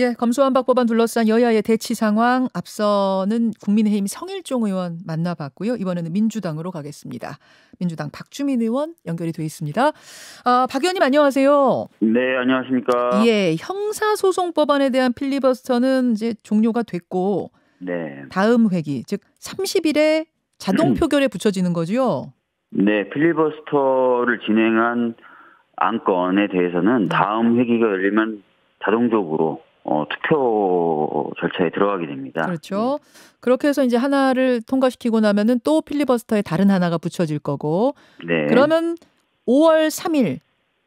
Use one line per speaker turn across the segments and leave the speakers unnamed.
예, 검수완박 법안 둘러싼 여야의 대치 상황 앞서는 국민의힘 성일종 의원 만나봤고요. 이번에는 민주당으로 가겠습니다. 민주당 박주민 의원 연결이 돼 있습니다. 박 의원님 안녕하세요.
네, 안녕하십니까.
예, 형사소송 법안에 대한 필리버스터는 이제 종료가 됐고
네.
다음 회기, 즉 30일에 자동 표결에 붙여지는 거죠?
네, 필리버스터를 진행한 안건에 대해서는 다음 회기가 열리면 자동적으로 투표 절차에 들어가게 됩니다.
그렇죠. 그렇게 해서 이제 하나를 통과시키고 나면은 또 필리버스터에 다른 하나가 붙여질 거고.
네.
그러면 5월 3일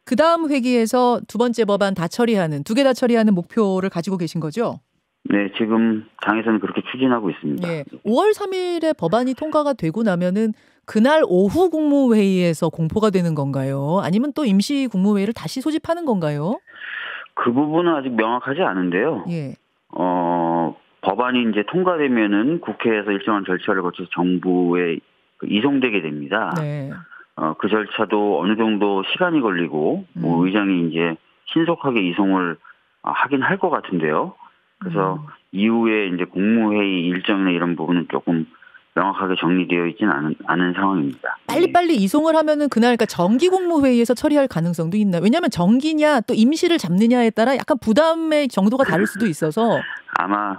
그 다음 회기에서 두 번째 법안 다 처리하는, 두 개 다 처리하는 목표를 가지고 계신 거죠?
네, 지금 당에서는 그렇게 추진하고 있습니다.
예. 5월 3일에 법안이 통과가 되고 나면은 그날 오후 국무회의에서 공포가 되는 건가요? 아니면 또 임시 국무회의를 다시 소집하는 건가요?
그 부분은 아직 명확하지 않은데요.
예.
법안이 이제 통과되면은 국회에서 일정한 절차를 거쳐서 정부에 이송되게 됩니다.
네.
그 절차도 어느 정도 시간이 걸리고, 의장이 이제 신속하게 이송을 하긴 할 것 같은데요. 그래서 이후에 이제 국무회의 일정이나 이런 부분은 조금 명확하게 정리되어 있지는 않은 상황입니다.
빨리빨리 이송을 하면은 그날 그러니까 정기 국무회의에서 처리할 가능성도 있나요? 왜냐하면 정기냐 또 임시를 잡느냐에 따라 약간 부담의 정도가 다를 수도 있어서
아마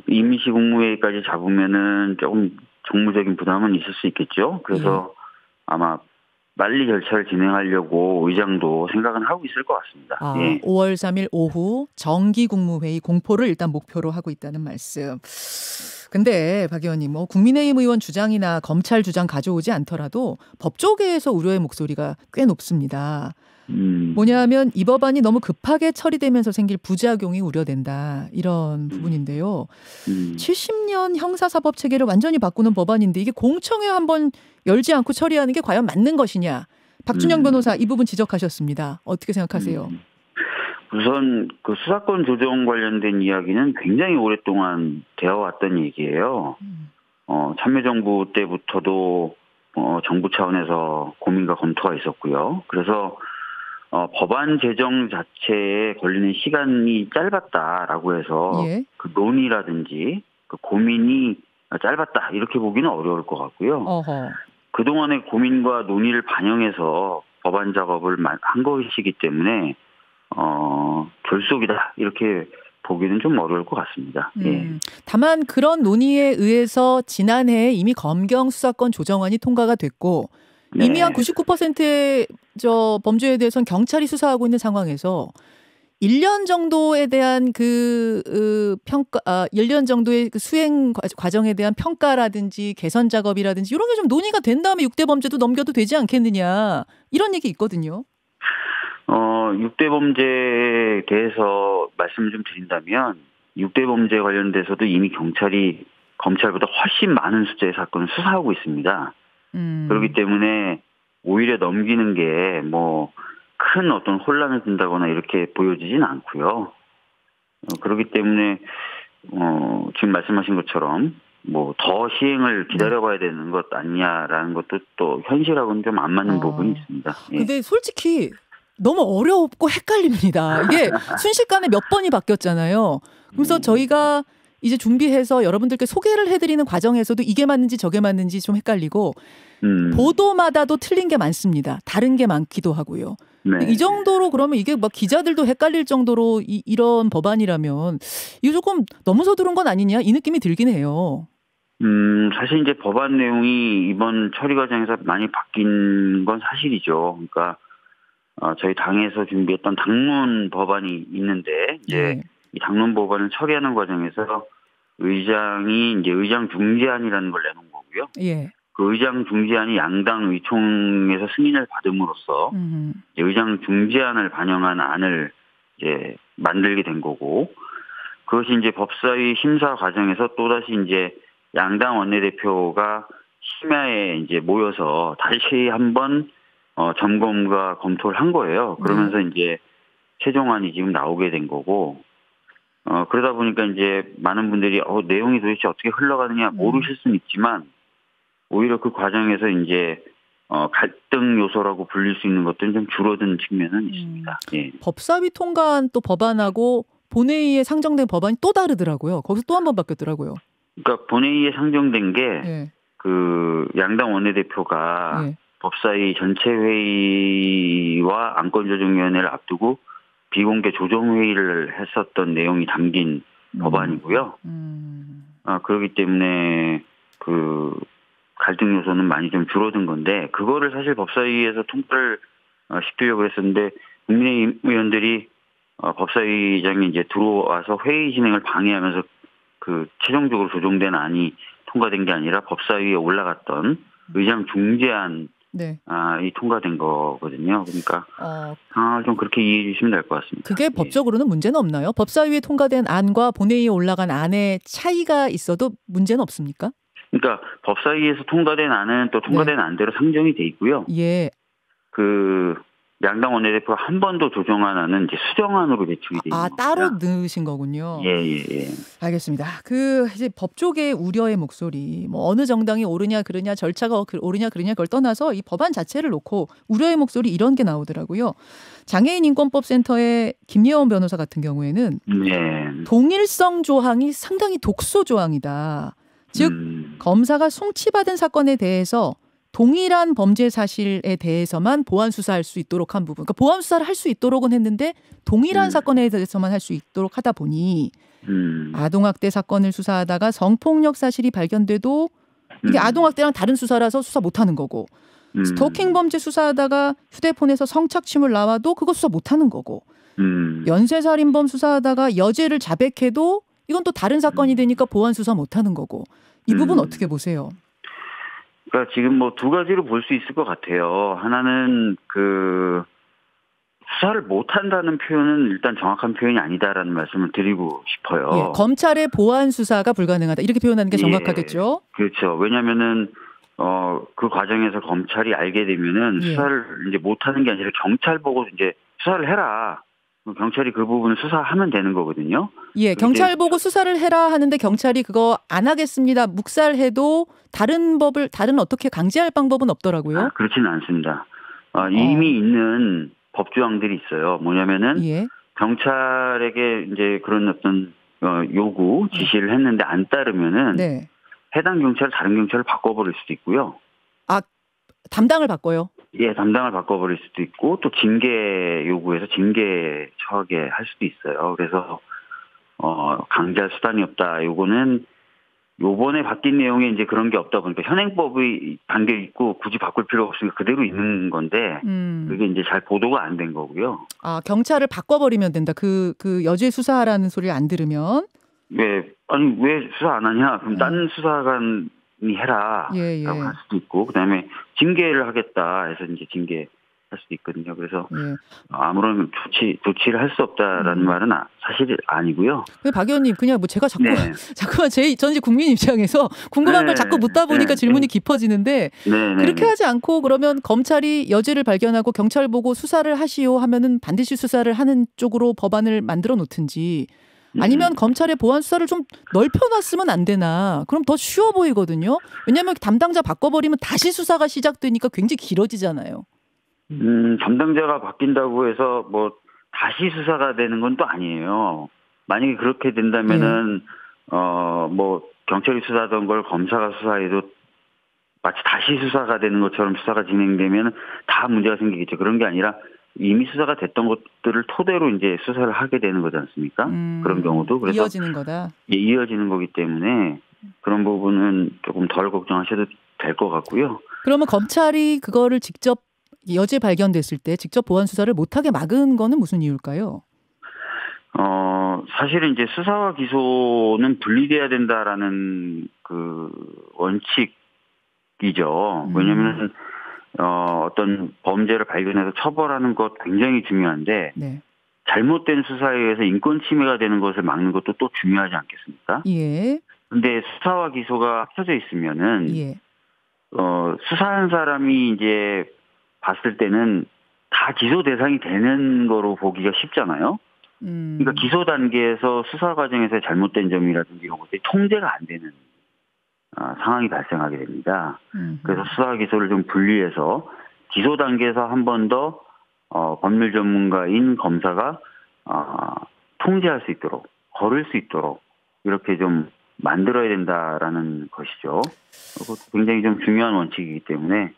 임시 국무회의까지 잡으면은 조금 정무적인 부담은 있을 수 있겠죠. 그래서 아마 빨리 절차를 진행하려고 의장도 생각은 하고 있을 것 같습니다. 예.
5월 3일 오후 정기 국무회의 공포를 일단 목표로 하고 있다는 말씀. 근데 박 의원님, 국민의힘 의원 주장이나 검찰 주장 가져오지 않더라도 법조계에서 우려의 목소리가 꽤 높습니다. 뭐냐하면 이 법안이 너무 급하게 처리되면서 생길 부작용이 우려된다. 이런 부분인데요. 70년 형사사법 체계를 완전히 바꾸는 법안인데 이게 공청회 한번 열지 않고 처리하는 게 과연 맞는 것이냐. 박준영 변호사 이 부분 지적하셨습니다. 어떻게 생각하세요?
우선 그 수사권 조정 관련된 이야기는 굉장히 오랫동안 되어 왔던 얘기예요. 참여정부 때부터도 정부 차원에서 고민과 검토가 있었고요. 그래서 법안 제정 자체에 걸리는 시간이 짧았다라고 해서
예.
그 논의라든지 그 고민이 짧았다 이렇게 보기는 어려울 것 같고요. 그동안의 고민과 논의를 반영해서 법안 작업을 한 것이기 때문에 결속이다 이렇게 보기는 좀 어려울 것 같습니다. 예.
다만 그런 논의에 의해서 지난해에 이미 검경 수사권 조정안이 통과가 됐고 이미 한 99%의 범죄에 대해서는 경찰이 수사하고 있는 상황에서 1년 정도에 대한 평가, 1년 정도의 그 수행 과정에 대한 평가라든지 개선 작업이라든지 이런 게 좀 논의가 된 다음에 6대 범죄도 넘겨도 되지 않겠느냐 이런 얘기 있거든요.
6대 범죄에 대해서 말씀을 좀 드린다면 6대 범죄 관련돼서도 이미 경찰이 검찰보다 훨씬 많은 숫자의 사건을 수사하고 있습니다. 그렇기 때문에 오히려 넘기는 게 큰 어떤 혼란을 준다거나 이렇게 보여지진 않고요. 그렇기 때문에 지금 말씀하신 것처럼 더 시행을 기다려봐야 되는 것 아니냐라는 것도 또 현실하고는 좀 안 맞는 부분이 있습니다. 예.
근데 솔직히 너무 어렵고 헷갈립니다. 이게 순식간에 몇 번이 바뀌었잖아요. 그래서 저희가 이제 준비해서 여러분들께 소개를 해드리는 과정에서도 이게 맞는지 저게 맞는지 좀 헷갈리고 보도마다도 틀린 게 많습니다. 다른 게 많기도 하고요.
네.
이 정도로 그러면 이게 기자들도 헷갈릴 정도로 이런 법안이라면 이거 조금 너무 서두른 건 아니냐 이 느낌이 들긴 해요.
사실 이제 법안 내용이 이번 처리 과정에서 많이 바뀐 건 사실이죠. 그러니까 저희 당에서 준비했던 당론 법안이 있는데 이제 이 당론 법안을 처리하는 과정에서 의장이 이제 의장 중재안이라는 걸 내놓은 거고요.
예.
그 의장 중재안이 양당 의총에서 승인을 받음으로써 이제 의장 중재안을 반영한 안을 이제 만들게 된 거고 그것이 이제 법사위 심사 과정에서 또다시 이제 양당 원내대표가 심야에 이제 모여서 다시 한번 점검과 검토를 한 거예요. 그러면서 이제 최종안이 지금 나오게 된 거고, 그러다 보니까 이제 많은 분들이 내용이 도대체 어떻게 흘러가느냐 모르실 수는 있지만, 오히려 그 과정에서 이제 갈등 요소라고 불릴 수 있는 것들은 좀 줄어든 측면은 있습니다. 예.
법사위 통과한 또 법안하고 본회의에 상정된 법안이 또 다르더라고요. 거기서 또 한 번 바뀌었더라고요.
그러니까 본회의에 상정된 게
예.
그 양당 원내대표가
예.
법사위 전체 회의와 안건조정위원회를 앞두고 비공개 조정회의를 했었던 내용이 담긴 법안이고요. 그렇기 때문에 그 갈등 요소는 많이 좀 줄어든 건데 그거를 사실 법사위에서 통과를 시키려고 했었는데 국민의힘 의원들이 법사위장이 이제 들어와서 회의 진행을 방해하면서 그 최종적으로 조정된 안이 통과된 게 아니라 법사위에 올라갔던 의장 중재안
네.
이 통과된 거거든요. 그러니까 상황을 좀 그렇게 이해해 주시면 될 것 같습니다.
그게 법적으로는 문제는 없나요? 법사위에 통과된 안과 본회의에 올라간 안에 차이가 있어도 문제는 없습니까?
그러니까 법사위에서 통과된 안은 또 통과된 안대로 상정이 돼 있고요.
예.
그 양당 원내대표가 한 번 더 조정안 안은 이제 수정안으로 제출이 돼 있는 겁니다.
따로 넣으신 거군요.
예.
알겠습니다. 그 이제 법조계의 우려의 목소리, 뭐 어느 정당이 옳으냐 그르냐 절차가 옳으냐 그르냐 그걸 떠나서 이 법안 자체를 놓고 우려의 목소리 이런 게 나오더라고요. 장애인 인권법센터의 김예원 변호사 같은 경우에는 동일성 조항이 상당히 독소 조항이다. 즉 검사가 송치받은 사건에 대해서 동일한 범죄 사실에 대해서만 보완 수사할 수 있도록 한 부분. 그러니까 보완 수사를 할 수 있도록은 했는데 동일한 사건에 대해서만 할 수 있도록 하다 보니 아동학대 사건을 수사하다가 성폭력 사실이 발견돼도 이게 아동학대랑 다른 수사라서 수사 못하는 거고 스토킹 범죄 수사하다가 휴대폰에서 성착취물 나와도 그거 수사 못하는 거고 연쇄살인범 수사하다가 여죄를 자백해도 이건 또 다른 사건이 되니까 보완 수사 못하는 거고 이 부분 어떻게 보세요?
그러니까 지금 뭐 두 가지로 볼 수 있을 것 같아요. 하나는 그 수사를 못한다는 표현은 일단 정확한 표현이 아니다라는 말씀을 드리고 싶어요.
예, 검찰의 보완 수사가 불가능하다 이렇게 표현하는 게 정확하겠죠?
그렇죠. 왜냐하면은 그 과정에서 검찰이 알게 되면은 수사를 이제 못하는 게 아니라 경찰 보고 이제 수사를 해라. 경찰이 그 부분을 수사하면 되는 거거든요.
예, 경찰 보고 수사를 해라 하는데 경찰이 그거 안 하겠습니다. 묵살해도 다른 어떻게 강제할 방법은 없더라고요.
그렇지는 않습니다. 이미 있는 법조항들이 있어요. 뭐냐면은 경찰에게 이제 그런 어떤 요구 지시를 했는데 안 따르면은 해당 경찰 다른 경찰을 바꿔버릴 수도 있고요.
담당을 바꿔요?
예, 담당을 바꿔버릴 수도 있고 또 징계 요구해서 징계 처하게 할 수도 있어요. 그래서 강제할 수단이 없다. 요거는 요번에 바뀐 내용에 이제 그런 게 없다 보니까 현행법이 담겨 있고 굳이 바꿀 필요가 없으니까 그대로 있는 건데 그게 이제 잘 보도가 안 된 거고요. 경찰을
바꿔버리면 된다. 그 여죄 수사하라는 소리를 안 들으면?
왜 수사 안 하냐? 그럼 딴 수사관이 해라. 라고 할 수도 있고 그다음에 징계를 하겠다 해서 이제 징계할 수도 있거든요. 그래서 아무런 조치를 할 수 없다라는 말은 사실이 아니고요.
박 의원님 그냥 뭐 제가 자꾸만 전 이제 국민 입장에서 궁금한 걸 자꾸 묻다 보니까 질문이 깊어지는데 그렇게 하지 않고 그러면 검찰이 여죄를 발견하고 경찰 보고 수사를 하시오 하면은 반드시 수사를 하는 쪽으로 법안을 만들어 놓든지 아니면 검찰의 보완 수사를 좀 넓혀놨으면 안 되나. 그럼 더 쉬워 보이거든요. 왜냐하면 담당자 바꿔버리면 다시 수사가 시작되니까 굉장히 길어지잖아요.
담당자가 바뀐다고 해서 뭐 다시 수사가 되는 건 또 아니에요. 만약에 그렇게 된다면은 뭐 경찰이 수사하던 걸 검사가 수사해도 마치 다시 수사가 되는 것처럼 수사가 진행되면 다 문제가 생기겠죠. 그런 게 아니라 이미 수사가 됐던 것들을 토대로 이제 수사를 하게 되는 거지 않습니까? 그런 경우도. 그래서
이어지는 거다.
예, 이어지는 거기 때문에 그런 부분은 조금 덜 걱정하셔도 될 것 같고요.
그러면 검찰이 그거를 직접 여죄 발견됐을 때 직접 보완 수사를 못하게 막은 거는 무슨 이유일까요?
사실은 이제 수사와 기소는 분리돼야 된다라는 그 원칙이죠. 왜냐하면 어떤 범죄를 발견해서 처벌하는 것 굉장히 중요한데 잘못된 수사에 의해서 인권 침해가 되는 것을 막는 것도 또 중요하지 않겠습니까? 근데 수사와 기소가 합쳐져 있으면은 수사한 사람이 이제 봤을 때는 다 기소 대상이 되는 거로 보기가 쉽잖아요. 그러니까 기소 단계에서 수사 과정에서 잘못된 점이라든지 이런 것들이 통제가 안 되는 상황이 발생하게 됩니다. 그래서
음.
수사 기소를 좀 분리해서 기소 단계에서 한 번 더 법률 전문가인 검사가 통제할 수 있도록, 거를 수 있도록 이렇게 좀 만들어야 된다라는 것이죠. 그리고 굉장히 좀 중요한 원칙이기 때문에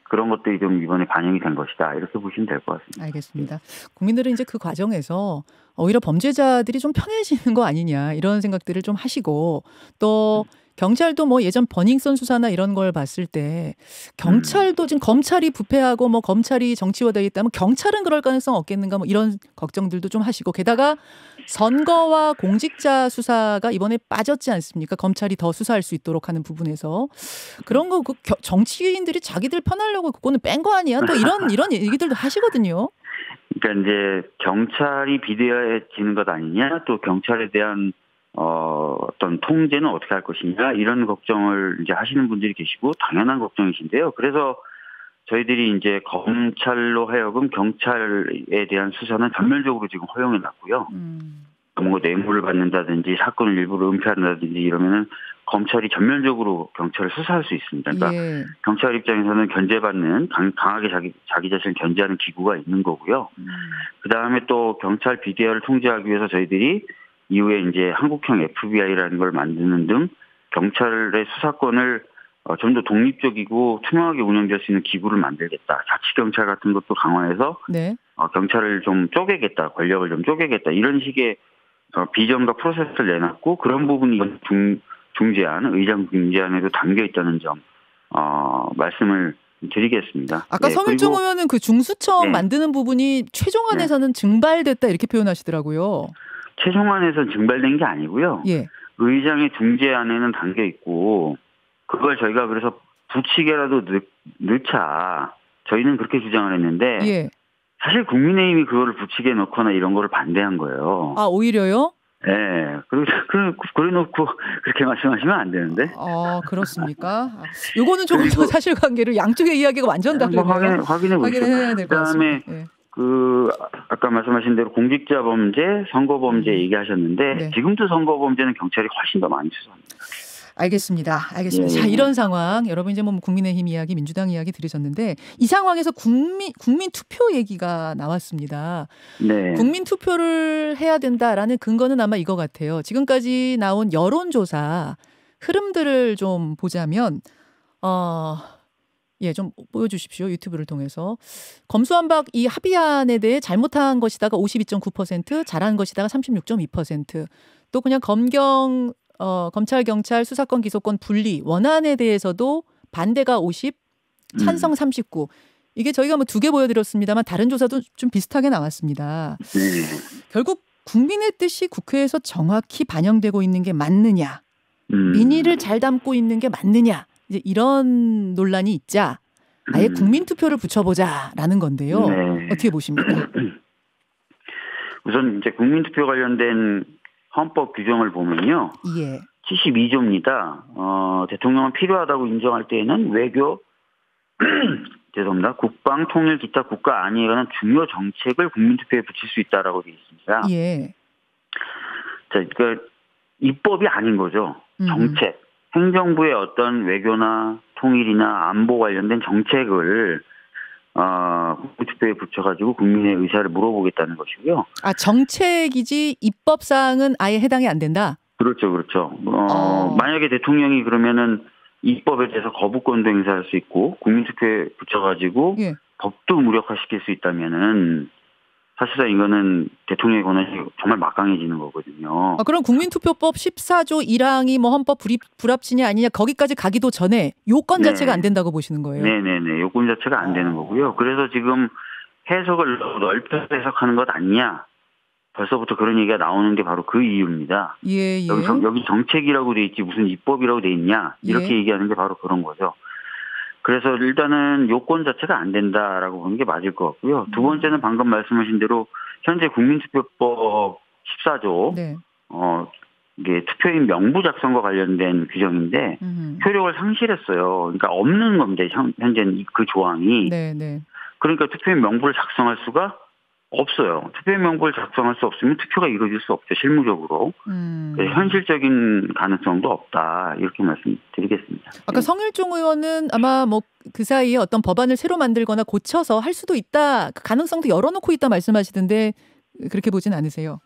그런 것들이 좀 이번에 반영이 된 것이다. 이렇게 보시면 될 것 같습니다.
알겠습니다. 국민들은 이제 그 과정에서 오히려 범죄자들이 좀 편해지는 거 아니냐 이런 생각들을 좀 하시고 또 경찰도 뭐 예전 버닝썬 수사나 이런 걸 봤을 때 경찰도 지금 검찰이 부패하고 뭐 검찰이 정치화되어 있다면 경찰은 그럴 가능성 없겠는가 뭐 이런 걱정들도 좀 하시고 게다가 선거와 공직자 수사가 이번에 빠졌지 않습니까? 검찰이 더 수사할 수 있도록 하는 부분에서 그런 거 그 정치인들이 자기들 편하려고 그거는 뺀 거 아니야? 또 이런 얘기들도 하시거든요.
그러니까 이제 경찰이 비대해지는 것 아니냐, 또 경찰에 대한 어떤 통제는 어떻게 할 것이냐 이런 걱정을 이제 하시는 분들이 계시고 당연한 걱정이신데요. 그래서 저희들이 이제 검찰로 하여금 경찰에 대한 수사는 전면적으로 지금 허용해 놨고요. 뭔가 뇌물을 받는다든지 사건을 일부러 은폐한다든지 이러면은 검찰이 전면적으로 경찰을 수사할 수 있습니다. 그러니까
예.
경찰 입장에서는 견제받는 강하게 자기 자신을 견제하는 기구가 있는 거고요. 그 다음에 또 경찰 비대화를 통제하기 위해서 저희들이 이후에 이제 한국형 FBI라는 걸 만드는 등 경찰의 수사권을 좀 더 독립적이고 투명하게 운영될 수 있는 기구를 만들겠다. 자치경찰 같은 것도 강화해서
네.
경찰을 좀 쪼개겠다. 권력을 좀 쪼개겠다. 이런 식의 비전과 프로세스를 내놨고 그런 부분이 중재안, 의장 중재안에도 담겨 있다는 점 말씀을 드리겠습니다.
아까
네,
성일종 의원은 그 중수청
네.
만드는 부분이 최종안에서는 증발됐다 이렇게 표현하시더라고요.
최종안에서 증발된 게 아니고요.
예.
의장의 중재안에는 담겨 있고 그걸 저희가 그래서 부치게라도 넣자. 저희는 그렇게 주장을 했는데
예.
사실 국민의힘이 그거를 부치게 넣거나 이런 거를 반대한 거예요.
아, 오히려요?
네. 그래 놓고 그렇게 말씀하시면 안 되는데.
그렇습니까? 요거는 조금 더 사실관계를 양쪽의 이야기가 완전 다르네요.
확인해 보시죠.
확인해야 될 것 같습니다.
그다음에
예.
아까 말씀하신 대로 공직자 범죄, 선거 범죄 얘기하셨는데
네.
지금도 선거 범죄는 경찰이 훨씬 더 많이 수사합니다.
알겠습니다.
예.
자, 이런 상황 여러분 이제 뭐 국민의힘 이야기, 민주당 이야기 들으셨는데 이 상황에서 국민 투표 얘기가 나왔습니다.
네.
국민 투표를 해야 된다라는 근거는 아마 이거 같아요. 지금까지 나온 여론조사 흐름들을 좀 보자면 좀 보여주십시오. 유튜브를 통해서. 검수완박 이 합의안에 대해 잘못한 것이다가 52.9%, 잘한 것이다가 36.2%, 또 그냥 검찰, 경찰, 수사권, 기소권 분리 원안에 대해서도 반대가 50, 찬성 39. 이게 저희가 뭐 2개 보여드렸습니다만 다른 조사도 좀 비슷하게 나왔습니다.
네.
결국 국민의 뜻이 국회에서 정확히 반영되고 있는 게 맞느냐, 민의를 잘 담고 있는 게 맞느냐, 이제 이런 논란이 있자 아예 국민 투표를 붙여보자라는 건데요.
네.
어떻게 보십니까?
우선 이제 국민 투표 관련된 헌법 규정을 보면요.
예.
72조입니다. 대통령은 필요하다고 인정할 때에는 외교, 죄송합니다. 국방, 통일, 기타 국가 안위에 관한 중요 정책을 국민투표에 붙일 수 있다라고 되어 있습니다.
예.
자, 그러니까 입법이 아닌 거죠. 정책. 행정부의 어떤 외교나 통일이나 안보 관련된 정책을 국민투표에 붙여가지고 국민의 의사를 물어보겠다는 것이고요.
아, 정책이지 입법사항은 아예 해당이 안 된다?
그렇죠. 만약에 대통령이 그러면은 입법에 대해서 거부권도 행사할 수 있고 국민투표에 붙여가지고
예.
법도 무력화시킬 수 있다면은 사실상 이거는 대통령의 권한이 정말 막강해지는 거거든요.
그럼 국민투표법 14조 1항이 뭐 헌법 불합치냐 아니냐 거기까지 가기도 전에 요건 자체가 안 된다고 보시는 거예요?
네네네. 요건 자체가 안 되는 거고요. 그래서 지금 해석을 넓혀서 해석하는 것 아니냐. 벌써부터 그런 얘기가 나오는 게 바로 그 이유입니다.
예.
여기 정책이라고 돼 있지 무슨 입법이라고 돼 있냐. 이렇게 얘기하는 게 바로 그런 거죠. 그래서 일단은 요건 자체가 안 된다라고 보는 게 맞을 것 같고요. 두 번째는 방금 말씀하신 대로 현재 국민투표법 14조
네.
이게 투표인 명부 작성과 관련된 규정인데 효력을 상실했어요. 그러니까 없는 겁니다. 현재는 그 조항이.
네.
그러니까 투표인 명부를 작성할 수가 없어요. 투표 명부를 작성할 수 없으면 투표가 이루어질 수 없죠. 실무적으로. 현실적인 가능성도 없다. 이렇게 말씀드리겠습니다.
아까 성일종 의원은 아마 뭐 그 사이에 어떤 법안을 새로 만들거나 고쳐서 할 수도 있다. 그 가능성도 열어놓고 있다 말씀하시던데 그렇게 보진 않으세요?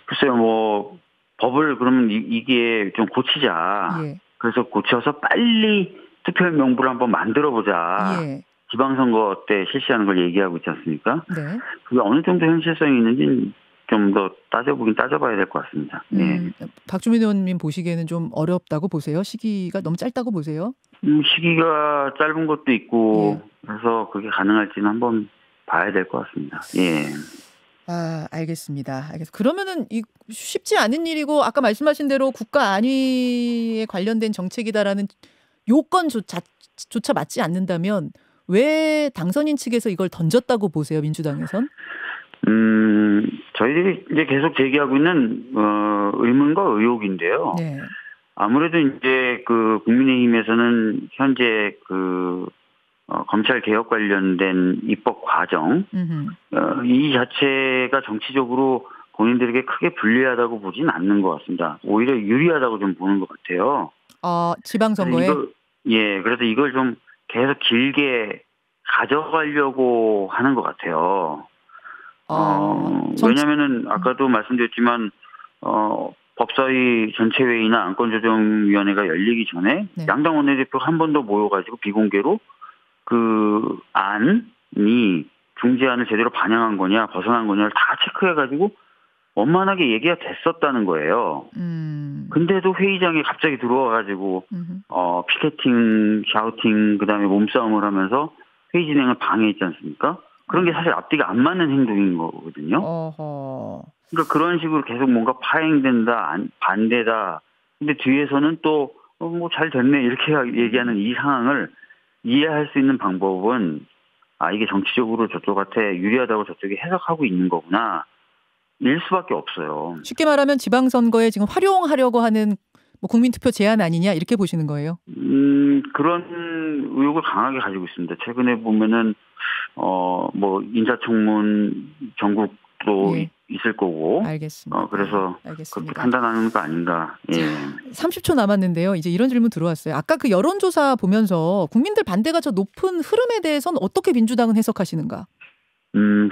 글쎄요. 뭐 법을 그러면 이게 좀 고치자.
예.
그래서 고쳐서 빨리 투표 명부를 한번 만들어보자.
예.
지방선거 때 실시하는 걸 얘기하고 있지 않습니까?
네.
그게 어느 정도 현실성이 있는지 좀 더 따져봐야 될 것 같습니다. 예.
박주민 의원님 보시기에는 좀 어렵다고 보세요? 시기가 너무 짧다고 보세요?
시기가 짧은 것도 있고
예.
그래서 그게 가능할지는 한번 봐야 될 것 같습니다. 예.
아, 알겠습니다. 그러면은 쉽지 않은 일이고 아까 말씀하신 대로 국가 안위에 관련된 정책이다라는 요건조차 맞지 않는다면 왜 당선인 측에서 이걸 던졌다고 보세요, 민주당에선?
저희들이 이제 계속 제기하고 있는 의문과 의혹인데요.
네.
아무래도 이제 그 국민의힘에서는 현재 그 검찰 개혁 관련된 입법 과정 이 자체가 정치적으로 본인들에게 크게 불리하다고 보진 않는 것 같습니다. 오히려 유리하다고 좀 보는 것 같아요.
지방선거에?
예, 그래서 이걸 좀 계속 길게 가져가려고 하는 것 같아요. 왜냐면은 아까도 말씀드렸지만 법사위 전체 회의나 안건조정위원회가 열리기 전에
네.
양당 원내대표가 한 번 더 모여가지고 비공개로 그 안이 중재안을 제대로 반영한 거냐 벗어난 거냐를 다 체크해가지고 원만하게 얘기가 됐었다는 거예요. 근데도 회의장에 갑자기 들어와가지고 피켓팅, 샤우팅, 그다음에 몸싸움을 하면서 회의 진행을 방해했지 않습니까? 그런 게 사실 앞뒤가 안 맞는 행동인 거거든요. 그러니까 그런 식으로 계속 뭔가 파행된다, 반대다. 근데 뒤에서는 또 뭐 잘 됐네 이렇게 얘기하는 이 상황을 이해할 수 있는 방법은 이게 정치적으로 저쪽한테 유리하다고 저쪽이 해석하고 있는 거구나. 일 수밖에 없어요.
쉽게 말하면 지방선거에 지금 활용하려고 하는 뭐 국민투표 제안 아니냐 이렇게 보시는 거예요?
그런 의혹을 강하게 가지고 있습니다. 최근에 보면은 뭐 인사청문 전국도
예.
있을 거고.
알겠습니다.
그래서
알겠습니다.
그렇게 판단하는 거 아닌가. 예.
30초 남았는데요. 이제 이런 질문 들어왔어요. 아까 그 여론조사 보면서 국민들 반대가 저 높은 흐름에 대해서는 어떻게 민주당은 해석하시는가?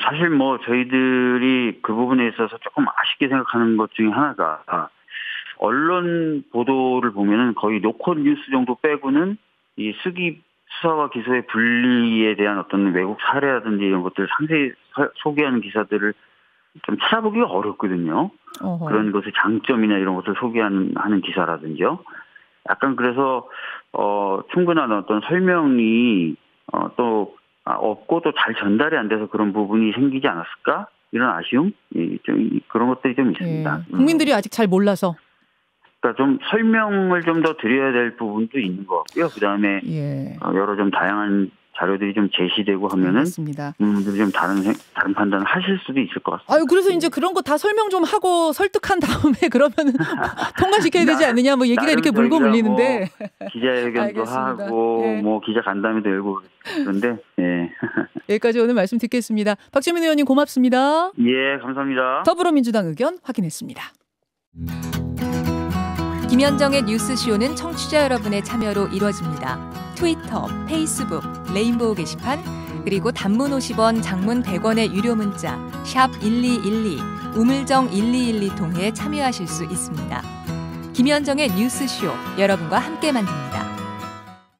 사실 뭐 저희들이 그 부분에 있어서 조금 아쉽게 생각하는 것 중에 하나가 언론 보도를 보면은 거의 노컷 뉴스 정도 빼고는 이 수기 수사와 기소의 분리에 대한 어떤 외국 사례라든지 이런 것들을 상세히 소개하는 기사들을 좀 찾아보기가 어렵거든요. 그런 것의 장점이나 이런 것을 소개하는 기사라든지요. 약간 그래서 충분한 어떤 설명이 또 없고 또 잘 전달이 안 돼서 그런 부분이 생기지 않았을까? 이런 아쉬움? 좀 그런 것들이 좀 있습니다.
예. 국민들이 아직 잘 몰라서.
그러니까 좀 설명을 좀 더 드려야 될 부분도 있는 것 같고요. 그다음에
예.
여러 좀 다양한 자료들이 좀 제시되고 하면은 국민들이 좀 다른 판단을 하실 수도 있을 것 같습니다.
그래서 이제 그런 거 다 설명 좀 하고 설득한 다음에 그러면은 통과시켜야 되지 않느냐 뭐 얘기가 이렇게 물고 물리는데
뭐 기자회견도 하고
예.
뭐 기자 간담회도 열고 그런데 예.
여기까지 오늘 말씀 듣겠습니다. 박주민 의원님 고맙습니다.
예, 감사합니다.
더불어민주당 의견 확인했습니다.
김현정의 뉴스쇼는 청취자 여러분의 참여로 이루어집니다. 트위터, 페이스북, 레인보우 게시판, 그리고 단문 50원, 장문 100원의 유료 문자 샵 1212, 우물정 1212 통해 참여하실 수 있습니다. 김현정의 뉴스쇼, 여러분과 함께 만듭니다.